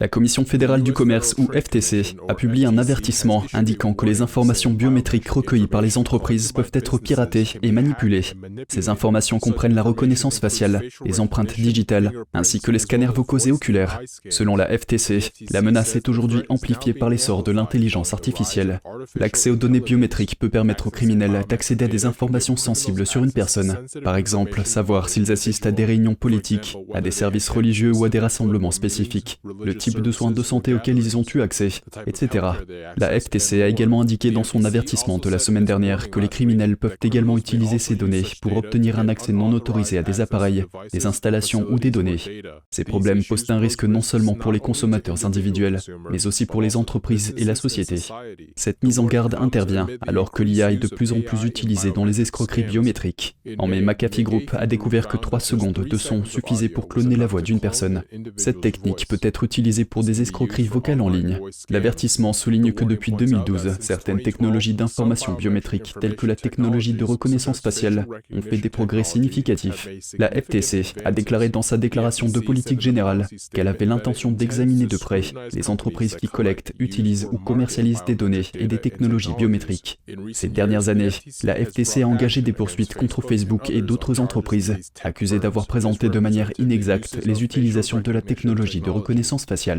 La Commission fédérale du commerce, ou FTC, a publié un avertissement indiquant que les informations biométriques recueillies par les entreprises peuvent être piratées et manipulées. Ces informations comprennent la reconnaissance faciale, les empreintes digitales, ainsi que les scanners vocaux et oculaires. Selon la FTC, la menace est aujourd'hui amplifiée par l'essor de l'intelligence artificielle. L'accès aux données biométriques peut permettre aux criminels d'accéder à des informations sensibles sur une personne. Par exemple, savoir s'ils assistent à des réunions politiques, à des services religieux ou à des rassemblements spécifiques, le type de soins de santé auxquels ils ont eu accès, etc. La FTC a également indiqué dans son avertissement de la semaine dernière que les criminels peuvent également utiliser ces données pour obtenir un accès non autorisé à des appareils, des installations ou des données. Ces problèmes posent un risque non seulement pour les consommateurs individuels, mais aussi pour les entreprises et la société. Cette mise en garde intervient alors que l'IA est de plus en plus utilisée dans les escroqueries biométriques. En mai, McAfee Group a découvert que 3 secondes de son suffisaient pour cloner la voix d'une personne. Cette technique peut être utilisée pour des escroqueries vocales en ligne. L'avertissement souligne que depuis 2012, certaines technologies d'information biométrique, telles que la technologie de reconnaissance faciale, ont fait des progrès significatifs. La FTC a déclaré dans sa déclaration de politique générale qu'elle avait l'intention d'examiner de près les entreprises qui collectent, utilisent ou commercialisent des données et des technologies biométriques. Ces dernières années, la FTC a engagé des poursuites contre Facebook et d'autres entreprises, accusées d'avoir présenté de manière inexacte les utilisations de la technologie de reconnaissance faciale.